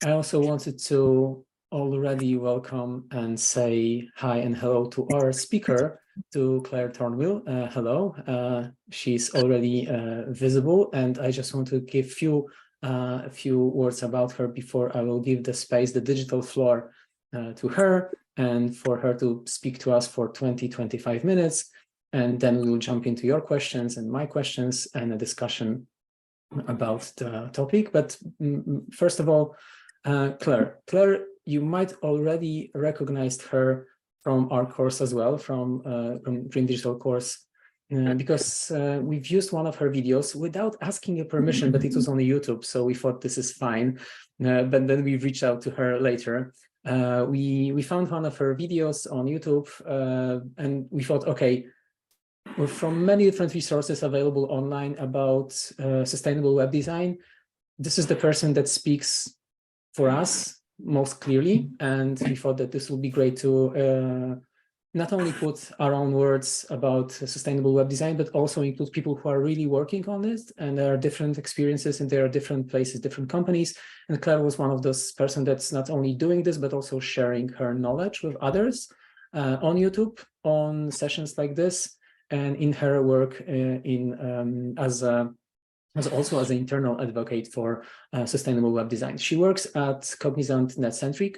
I also wanted to already welcome and say hi and hello to our speaker, to Claire Thornewill. Hello, she's already visible, and I just want to give a few words about her before I will give the space, the digital floor to her, and for her to speak to us for 20-25 minutes. And then we will jump into your questions and my questions and a discussion about the topic. But first of all, Claire, you might already recognized her from our course as well, from Green Digital course, because we've used one of her videos without asking a permission, but it was on YouTube, so we thought this is fine. But then we reached out to her later. We found one of her videos on YouTube, and we thought, okay, from many different resources available online about sustainable web design, this is the person that speaks for us most clearly, and we thought that this would be great to not only put our own words about sustainable web design, but also include people who are really working on this, and there are different experiences and there are different places, different companies. And Claire was one of those person that's not only doing this, but also sharing her knowledge with others on YouTube, on sessions like this, and in her work also as an internal advocate for sustainable web design. She works at Cognizant NetCentric,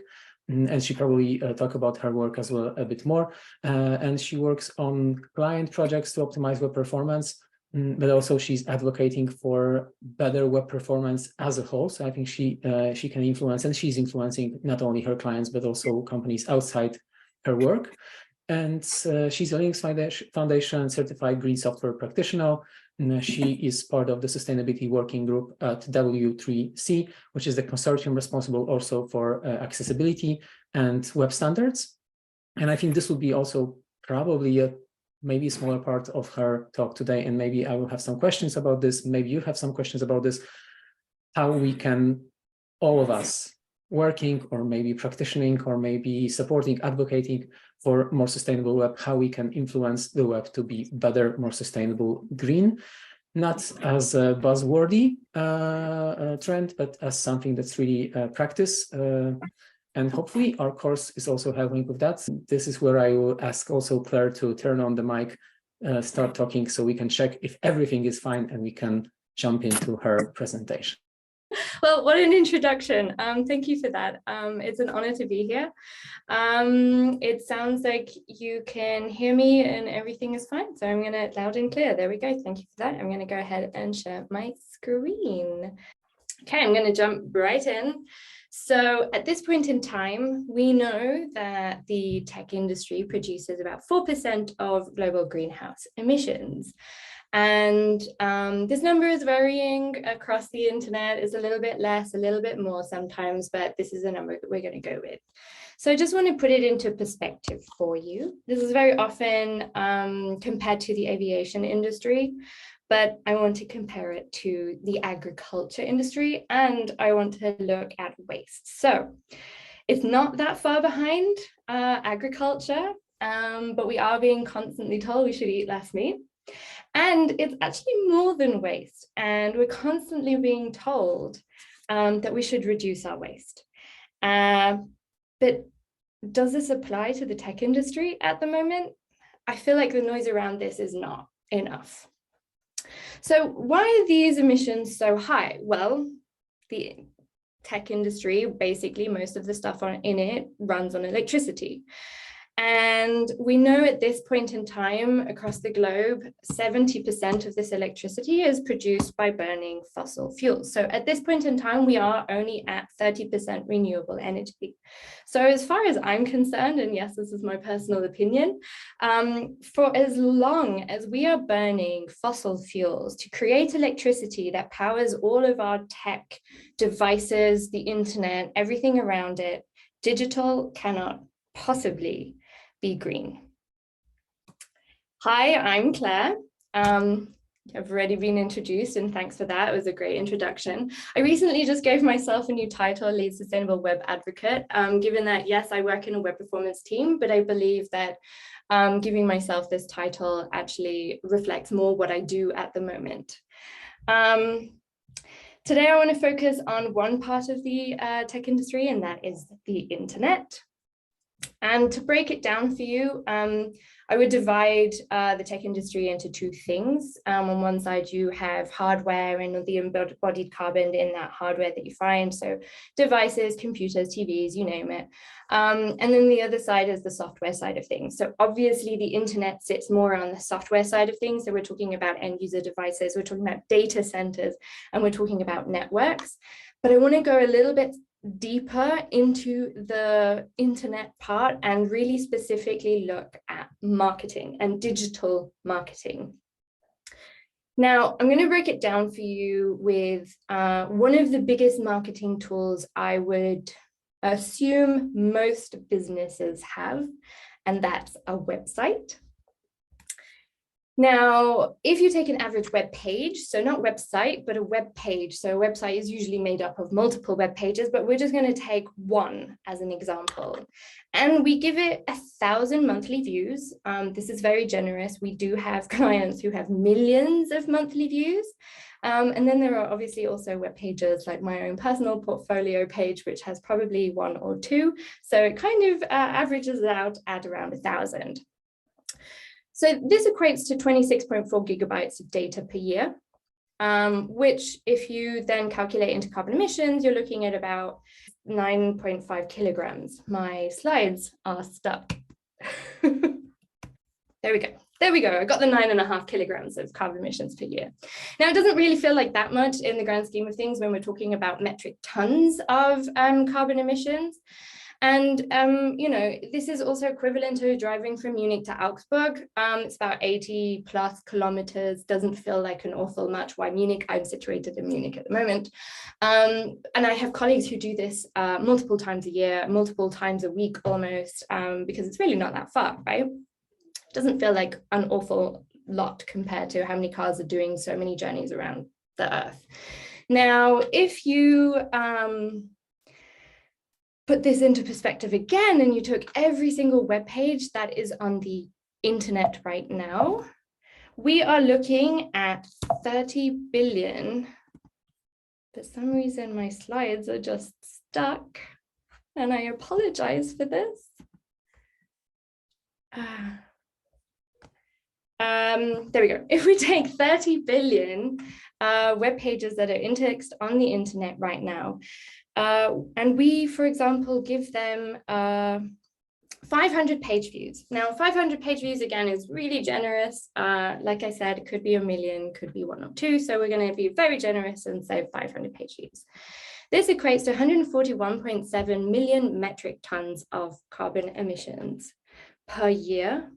and she probably talk about her work as well a bit more. And she works on client projects to optimize web performance, but also she's advocating for better web performance as a whole. So I think she can influence, and she's influencing not only her clients, but also companies outside her work. And she's a Linux Foundation certified green software practitioner. And she is part of the sustainability working group at W3C, which is the consortium responsible also for accessibility and web standards. And I think this will be also probably maybe a smaller part of her talk today. And maybe I will have some questions about this. Maybe you have some questions about this, how we can, all of us, working or maybe practicing or maybe supporting, advocating for more sustainable web, how we can influence the web to be better, more sustainable, green, not as a buzzwordy trend, but as something that's really practice. And hopefully our course is also helping with that. This is where I will ask also Claire to turn on the mic, start talking so we can check if everything is fine and we can jump into her presentation. Well, what an introduction. Thank you for that. It's an honor to be here. It sounds like you can hear me and everything is fine. So I'm going to loud and clear. There we go. Thank you for that. I'm going to go ahead and share my screen. Okay, I'm going to jump right in. So at this point in time, we know that the tech industry produces about 4% of global greenhouse emissions. And this number is varying across the internet. It's a little bit less, a little bit more sometimes, but this is a number that we're going to go with. So I just want to put it into perspective for you. This is very often compared to the aviation industry, but I want to compare it to the agriculture industry, and I want to look at waste. So it's not that far behind agriculture, but we are being constantly told we should eat less meat. And it's actually more than waste. And we're constantly being told that we should reduce our waste. But does this apply to the tech industry at the moment? I feel like the noise around this is not enough. So why are these emissions so high? Well, the tech industry, basically most of the stuff in it runs on electricity. And we know at this point in time across the globe, 70% of this electricity is produced by burning fossil fuels. So at this point in time, we are only at 30% renewable energy. So as far as I'm concerned, and yes, this is my personal opinion, for as long as we are burning fossil fuels to create electricity that powers all of our tech devices, the internet, everything around it, digital cannot possibly be green. Hi, I'm Claire. I've already been introduced, and thanks for that. It was a great introduction. I recently just gave myself a new title, Lead Sustainable Web Advocate, given that, yes, I work in a web performance team, but I believe that giving myself this title actually reflects more what I do at the moment. Today, I want to focus on one part of the tech industry, and that is the internet. And to break it down for you, I would divide the tech industry into two things. On one side, you have hardware and the embodied carbon in that hardware that you find. So devices, computers, TVs, you name it. And then the other side is the software side of things. So obviously the internet sits more on the software side of things. So we're talking about end user devices, we're talking about data centers, and we're talking about networks. But I want to go a little bit deeper into the internet part and really specifically look at marketing and digital marketing. Now, I'm going to break it down for you with one of the biggest marketing tools I would assume most businesses have, and that's a website. Now, if you take an average web page, so not website, but a web page. So a website is usually made up of multiple web pages, but we're just going to take one as an example. And we give it 1,000 monthly views. This is very generous. We do have clients who have millions of monthly views. And then there are obviously also web pages like my own personal portfolio page, which has probably 1 or 2. So it kind of averages out at around 1,000. So this equates to 26.4 gigabytes of data per year, which if you then calculate into carbon emissions, you're looking at about 9.5 kilograms. My slides are stuck. There we go. There we go. I got the 9.5 kilograms of carbon emissions per year. Now, it doesn't really feel like that much in the grand scheme of things when we're talking about metric tons of carbon emissions. And, you know, this is also equivalent to driving from Munich to Augsburg. It's about 80 plus kilometers, doesn't feel like an awful much. Why Munich? I'm situated in Munich at the moment. And I have colleagues who do this multiple times a year, multiple times a week almost, because it's really not that far, right? It doesn't feel like an awful lot compared to how many cars are doing so many journeys around the Earth. Now, if you put this into perspective again, and you took every single web page that is on the internet right now, we are looking at 30 billion. For some reason, my slides are just stuck, and I apologize for this. There we go. If we take 30 billion web pages that are indexed on the internet right now, and we, for example, give them 500 page views. Now, 500 page views, again, is really generous. Like I said, it could be 1 million, could be 1 or 2. So we're going to be very generous and say 500 page views. This equates to 141.7 million metric tons of carbon emissions per year,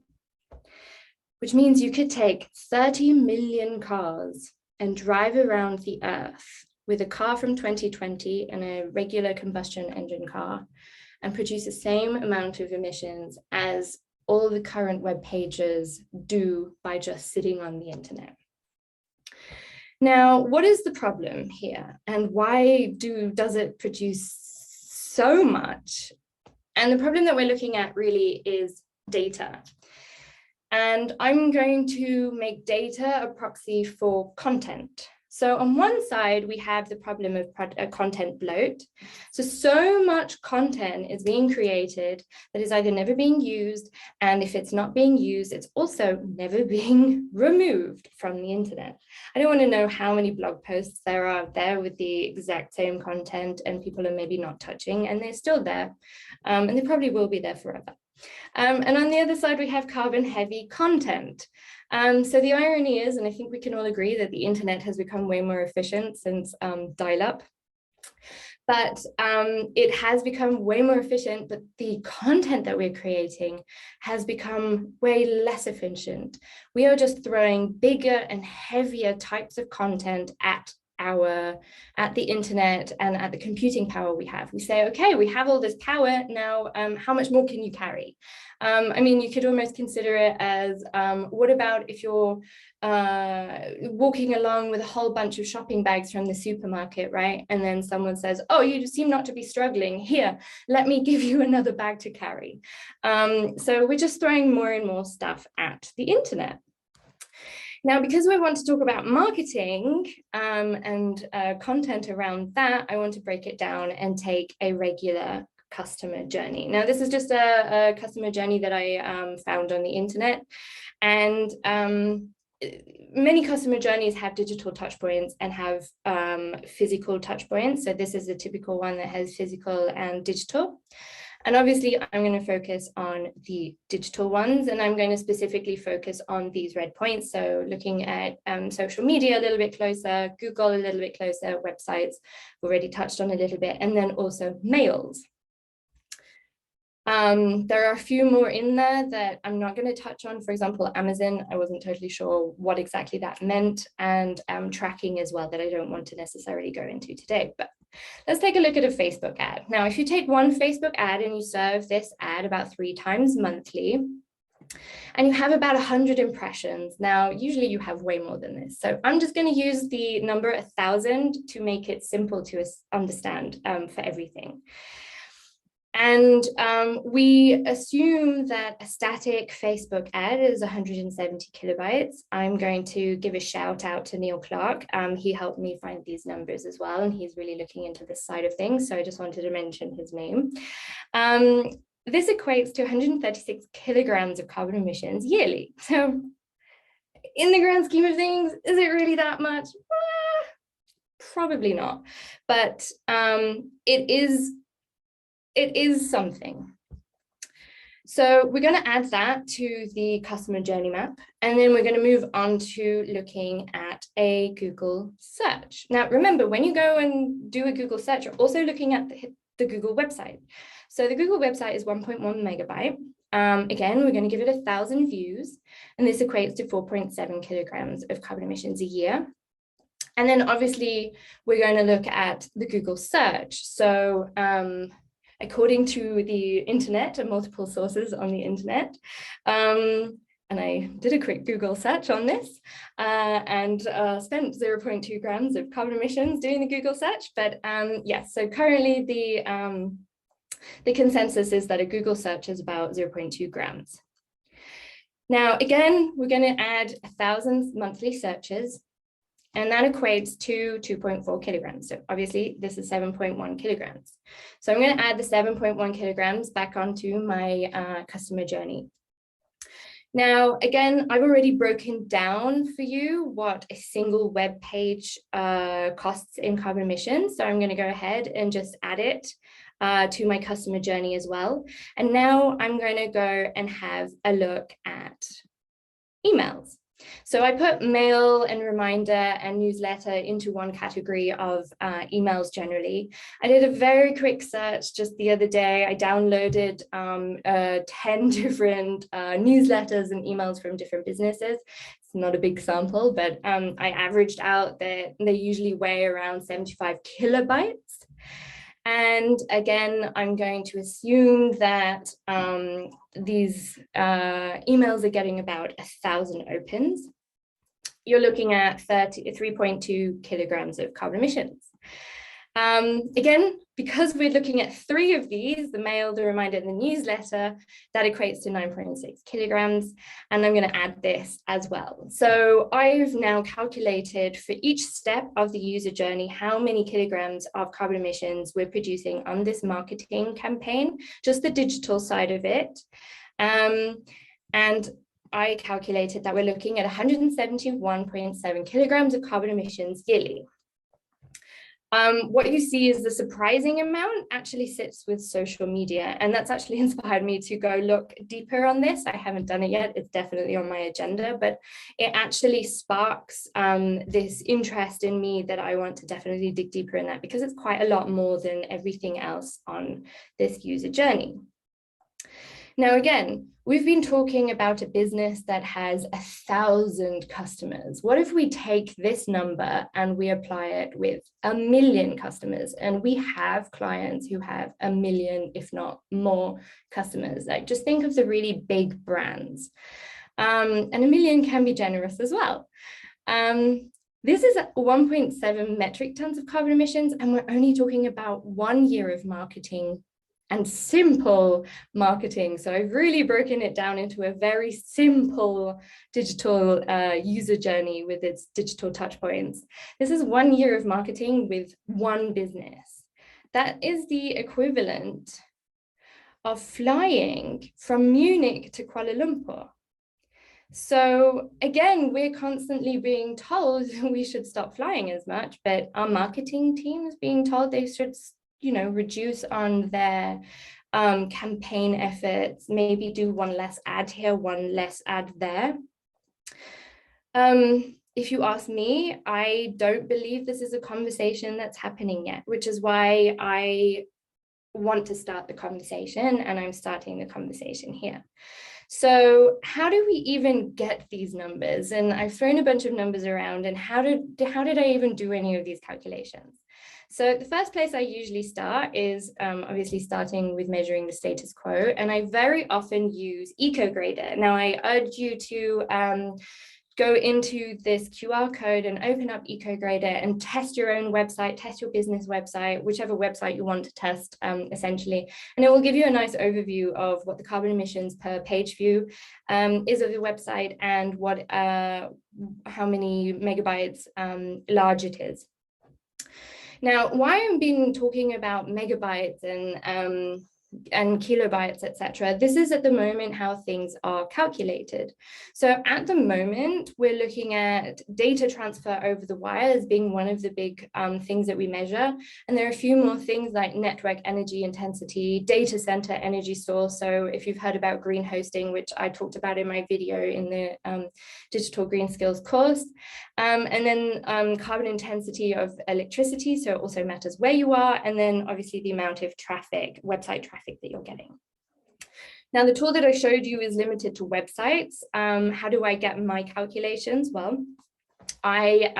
which means you could take 30 million cars and drive around the Earth with a car from 2020 and a regular combustion engine car and produce the same amount of emissions as all the current web pages do by just sitting on the internet. Now, what is the problem here, and why does it produce so much? And the problem that we're looking at really is data. And I'm going to make data a proxy for content. So on one side, we have the problem of content bloat. So much content is being created that is either never being used, and if it's not being used, it's also never being removed from the internet. I don't want to know how many blog posts there are there with the exact same content and people are maybe not touching, and they're still there, and they probably will be there forever. And on the other side, we have carbon heavy content. So the irony is, and I think we can all agree, that the internet has become way more efficient since dial-up. But it has become way more efficient, but the content that we're creating has become way less efficient. We are just throwing bigger and heavier types of content at the internet and at the computing power we have. We say, okay, we have all this power now, how much more can you carry? I mean, you could almost consider it as, what about if you're walking along with a whole bunch of shopping bags from the supermarket, right? And then someone says, oh, you seem not to be struggling. Here, let me give you another bag to carry. So we're just throwing more and more stuff at the internet. Now, because we want to talk about marketing and content around that, I want to break it down and take a regular customer journey. Now, this is just a customer journey that I found on the internet, and many customer journeys have digital touch points and have physical touch points. So this is a typical one that has physical and digital. And obviously, I'm going to focus on the digital ones, and I'm going to specifically focus on these red points. So looking at social media a little bit closer, Google a little bit closer, websites already touched on a little bit, and then also mails. There are a few more in there that I'm not going to touch on. For example, Amazon, I wasn't totally sure what exactly that meant, and tracking as well that I don't want to necessarily go into today. But let's take a look at a Facebook ad. Now, if you take one Facebook ad and you serve this ad about 3 times monthly, and you have about 100 impressions. Now, usually you have way more than this. So I'm just going to use the number 1,000 to make it simple to understand for everything. And we assume that a static Facebook ad is 170 kilobytes. I'm going to give a shout out to Neil Clark. He helped me find these numbers as well, and he's really looking into this side of things. So I just wanted to mention his name. This equates to 136 kilograms of carbon emissions yearly. So in the grand scheme of things, is it really that much? Probably not, but it is something. So we're going to add that to the customer journey map, and then we're going to move on to looking at a Google search. Now, remember, when you go and do a Google search, you're also looking at the Google website. So the Google website is 1.1 megabyte. Again, we're going to give it 1,000 views, and this equates to 4.7 kilograms of carbon emissions a year. And then obviously, we're going to look at the Google search. So according to the internet and multiple sources on the internet, and I did a quick Google search on this and spent 0.2 grams of carbon emissions doing the Google search. But yes, so currently the consensus is that a Google search is about 0.2 grams. Now, again, we're going to add 1,000 monthly searches, and that equates to 2.4 kilograms. So obviously this is 7.1 kilograms. So I'm going to add the 7.1 kilograms back onto my customer journey. Now, again, I've already broken down for you what a single web page costs in carbon emissions. So I'm going to go ahead and just add it to my customer journey as well. And now I'm going to go and have a look at emails. So I put mail and reminder and newsletter into one category of emails generally. I did a very quick search just the other day. I downloaded 10 different newsletters and emails from different businesses. It's not a big sample, but I averaged out that they usually weigh around 75 kilobytes. And again, I'm going to assume that these emails are getting about 1,000 opens. You're looking at 3.2 kilograms of carbon emissions. Again, because we're looking at 3 of these, the mail, the reminder, and the newsletter, that equates to 9.6 kilograms. And I'm going to add this as well. So I've now calculated for each step of the user journey how many kilograms of carbon emissions we're producing on this marketing campaign, just the digital side of it. And I calculated that we're looking at 171.7 kilograms of carbon emissions yearly. What you see is the surprising amount actually sits with social media, and that's actually inspired me to go look deeper on this. I haven't done it yet. It's definitely on my agenda, but it actually sparks this interest in me that I want to definitely dig deeper in that, because it's quite a lot more than everything else on this user journey. Now, again, we've been talking about a business that has 1,000 customers. What if we take this number and we apply it with 1 million customers? And we have clients who have 1 million, if not more, customers. Like, just think of the really big brands. And 1 million can be generous as well. This is 1.7 metric tons of carbon emissions, and we're only talking about 1 year of marketing and simple marketing. So I've really broken it down into a very simple digital user journey with its digital touch points. This is 1 year of marketing with one business. That is the equivalent of flying from Munich to Kuala Lumpur. So again, we're constantly being told we should stop flying as much, but our marketing team is being told they should, reduce on their campaign efforts, maybe do one less ad here, one less ad there. If you ask me, I don't believe this is a conversation that's happening yet, which is why I want to start the conversation, and I'm starting the conversation here. So how do we even get these numbers? And I've thrown a bunch of numbers around, and how did I even do any of these calculations? So the first place I usually start is obviously starting with measuring the status quo, and I very often use EcoGrader. Now I urge you to go into this QR code and open up EcoGrader and test your own website, test your business website, whichever website you want to test, essentially. And it will give you a nice overview of what the carbon emissions per page view is of the website, and what how many megabytes large it is. Now, why I've been talking about megabytes and kilobytes, etc. This is at the moment how things are calculated. So at the moment, we're looking at data transfer over the wire as being one of the big things that we measure. And there are a few more things like network energy intensity, data center energy source. So if you've heard about green hosting, which I talked about in my video in the digital green skills course, and then carbon intensity of electricity. So it also matters where you are. And then obviously the amount of traffic, website traffic that you're getting. Now, the tool that I showed you is limited to websites. How do I get my calculations? Well, I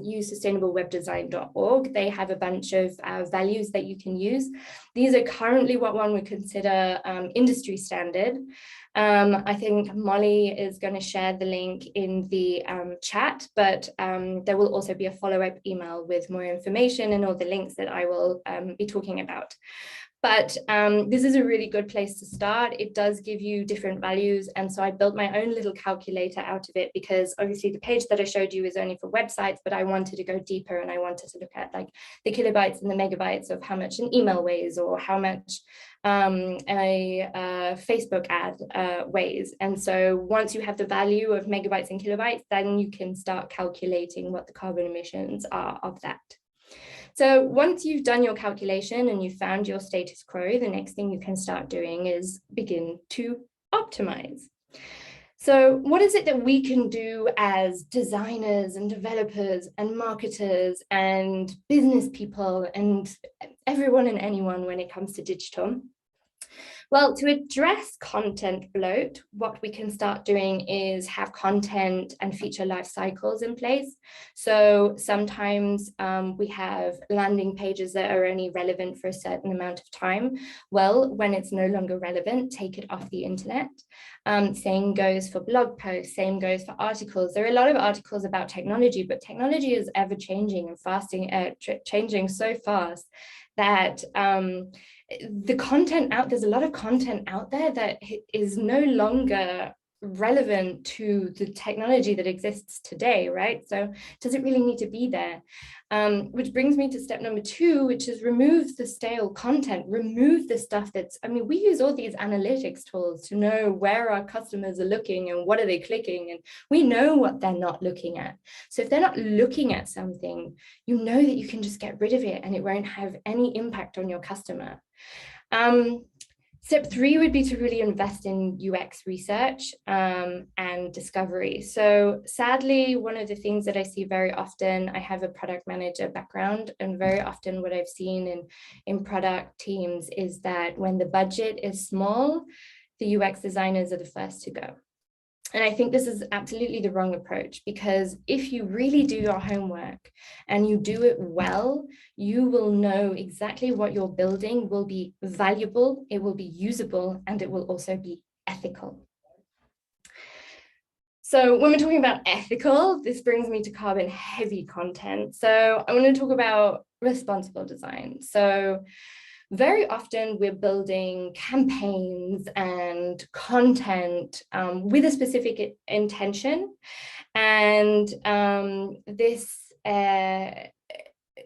use sustainablewebdesign.org. They have a bunch of values that you can use. These are currently what one would consider industry standard. I think Molly is going to share the link in the chat, but there will also be a follow-up email with more information and all the links that I will be talking about. But this is a really good place to start. It does give you different values. And so I built my own little calculator out of it, because obviously the page that I showed you is only for websites, but I wanted to go deeper, and I wanted to look at like the kilobytes and the megabytes of how much an email weighs, or how much a Facebook ad weighs. And so once you have the value of megabytes and kilobytes, then you can start calculating what the carbon emissions are of that. So once you've done your calculation and you've found your status quo, the next thing you can start doing is begin to optimize. So what is it that we can do as designers and developers and marketers and business people and everyone and anyone when it comes to digital? Well, to address content bloat, what we can start doing is have content and feature life cycles in place. So sometimes we have landing pages that are only relevant for a certain amount of time. Well, when it's no longer relevant, take it off the internet. Same goes for blog posts, same goes for articles. There are a lot of articles about technology, but technology is ever changing and changing so fast that the content there's a lot of content out there that is no longer relevant to the technology that exists today, right? So does it really need to be there? Which brings me to step number 2, which is remove the stale content, remove the stuff that's, I mean, we use all these analytics tools to know where our customers are looking and what are they clicking, and we know what they're not looking at. So if they're not looking at something, you know that you can just get rid of it and it won't have any impact on your customer. Step 3 would be to really invest in UX research and discovery. So sadly, one of the things that I see very often, I have a product manager background, and very often what I've seen in product teams is that when the budget is small, the UX designers are the first to go. And I think this is absolutely the wrong approach, because if you really do your homework and you do it well, you will know exactly what you're building will be valuable, it will be usable, and it will also be ethical. So when we're talking about ethical, this brings me to carbon heavy content. So I want to talk about responsible design. So very often we're building campaigns and content with a specific intention. And this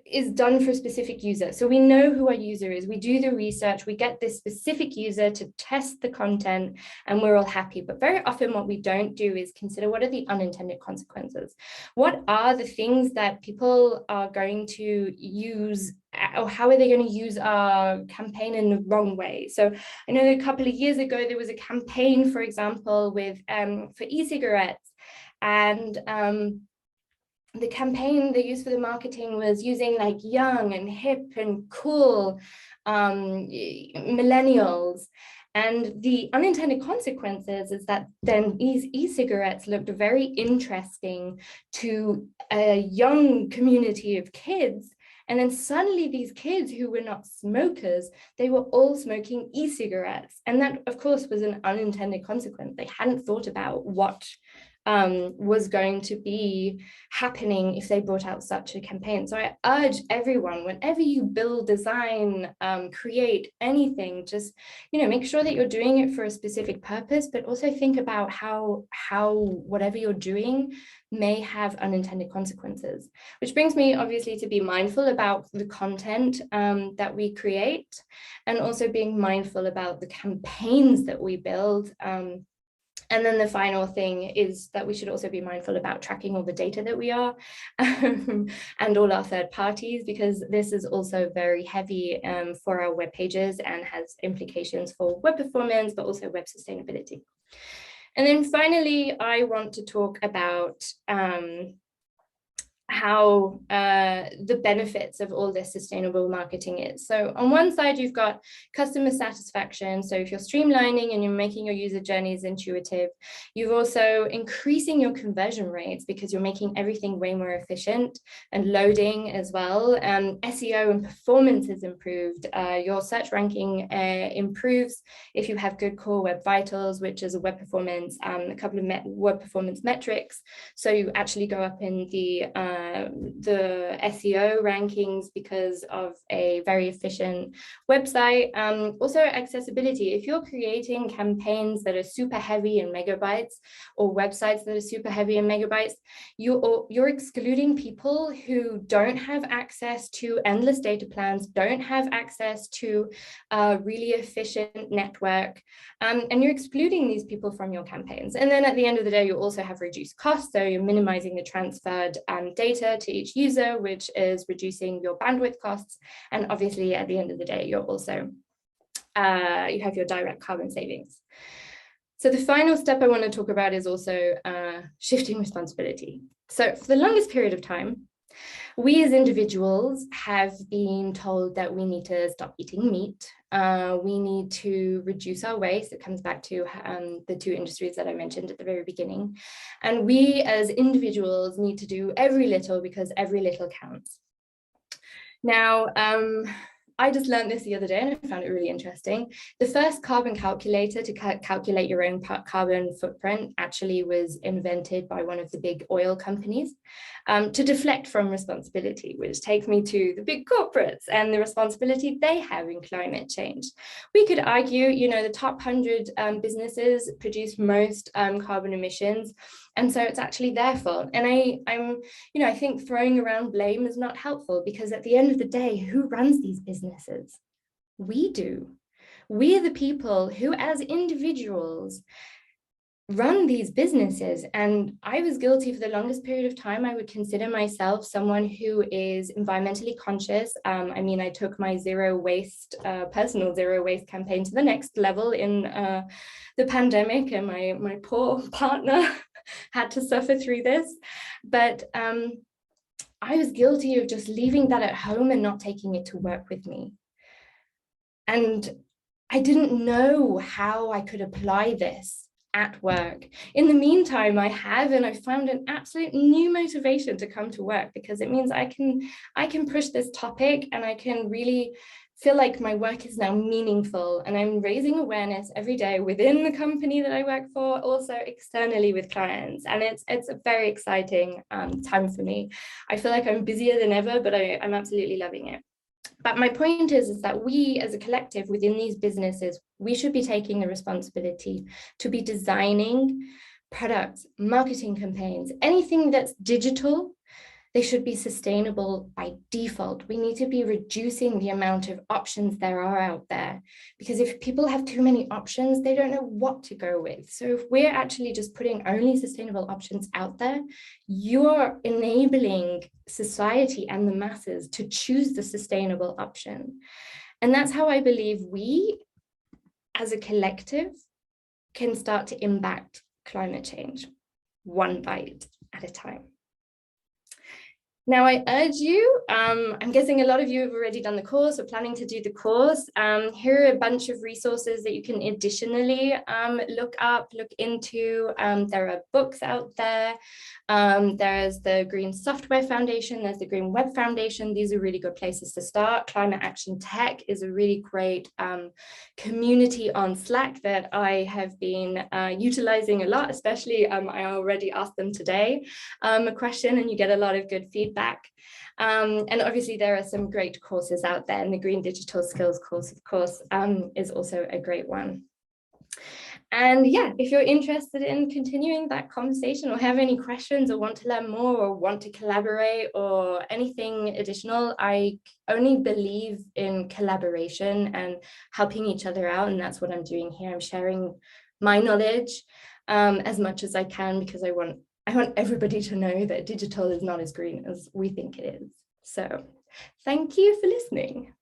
is done for a specific user. So we know who our user is, we do the research, we get this specific user to test the content, and we're all happy. But very often what we don't do is consider, what are the unintended consequences? What are the things that people are going to use, or how are they going to use our campaign in the wrong way? So I know that a couple of years ago, there was a campaign, for example, with for e-cigarettes, and the campaign they used for the marketing was using like young and hip and cool millennials. And the unintended consequences is that then e-cigarettes looked very interesting to a young community of kids. And then suddenly these kids who were not smokers, they were all smoking e-cigarettes. And that, of course, was an unintended consequence. They hadn't thought about what was going to be happening if they brought out such a campaign. So I urge everyone, whenever you build, design, create anything, just, you know, make sure that you're doing it for a specific purpose, but also think about how whatever you're doing may have unintended consequences. Which brings me obviously to be mindful about the content that we create, and also being mindful about the campaigns that we build. And then the final thing is that we should also be mindful about tracking all the data that we are and all our third parties, because this is also very heavy for our web pages and has implications for web performance, but also web sustainability. And then finally, I want to talk about how the benefits of all this sustainable marketing is. So on one side, you've got customer satisfaction. So if you're streamlining and you're making your user journeys intuitive, you're also increasing your conversion rates because you're making everything way more efficient, and loading as well. SEO and performance is improved. Your search ranking improves if you have good core web vitals, which is a web performance, a couple of web performance metrics. So you actually go up in the SEO rankings because of a very efficient website. Also accessibility. If you're creating campaigns that are super heavy in megabytes, or websites that are super heavy in megabytes, you're excluding people who don't have access to endless data plans, don't have access to a really efficient network, and you're excluding these people from your campaigns. And then at the end of the day, you also have reduced costs. So you're minimizing the transferred data to each user, which is reducing your bandwidth costs. And obviously, at the end of the day, you're also, you have your direct carbon savings. So the final step I want to talk about is also shifting responsibility. So for the longest period of time, we as individuals have been told that we need to stop eating meat. We need to reduce our waste. It comes back to the two industries that I mentioned at the very beginning. And we as individuals need to do every little, because every little counts. Now, I just learned this the other day and I found it really interesting. The first carbon calculator to calculate your own carbon footprint actually was invented by one of the big oil companies to deflect from responsibility, which takes me to the big corporates and the responsibility they have in climate change. We could argue, you know, the top 100 businesses produce most carbon emissions. And so it's actually their fault. And I think throwing around blame is not helpful, because at the end of the day, who runs these businesses? We do. We are the people who, as individuals, run these businesses. And I was guilty for the longest period of time. I would consider myself someone who is environmentally conscious. I took my zero waste, personal zero waste campaign to the next level in the pandemic, and my poor partner had to suffer through this. But I was guilty of just leaving that at home and not taking it to work with me. And I didn't know how I could apply this at work. In the meantime, I have, and I found an absolute new motivation to come to work, because it means I can push this topic, and I can really feel like my work is now meaningful, and I'm raising awareness every day within the company that I work for, also externally with clients. And it's a very exciting time for me. I feel like I'm busier than ever, but I'm absolutely loving it. But my point is that we as a collective within these businesses, we should be taking the responsibility to be designing products, marketing campaigns, anything that's digital. They should be sustainable by default. We need to be reducing the amount of options there are out there, because if people have too many options, they don't know what to go with. So if we're actually just putting only sustainable options out there, you're enabling society and the masses to choose the sustainable option. And that's how I believe we, as a collective, can start to impact climate change, one bite at a time. Now, I urge you, I'm guessing a lot of you have already done the course or planning to do the course. Here are a bunch of resources that you can additionally look into. There are books out there. There's the Green Software Foundation, there's the Green Web Foundation. These are really good places to start. Climate Action Tech is a really great community on Slack that I have been utilizing a lot, especially I already asked them today a question and you get a lot of good feedback. And obviously there are some great courses out there, and the Green Digital Skills course, of course, is also a great one. And yeah, if you're interested in continuing that conversation or have any questions or want to learn more or want to collaborate or anything additional, I only believe in collaboration and helping each other out. And that's what I'm doing here. I'm sharing my knowledge as much as I can, because I want everybody to know that digital is not as green as we think it is. So thank you for listening.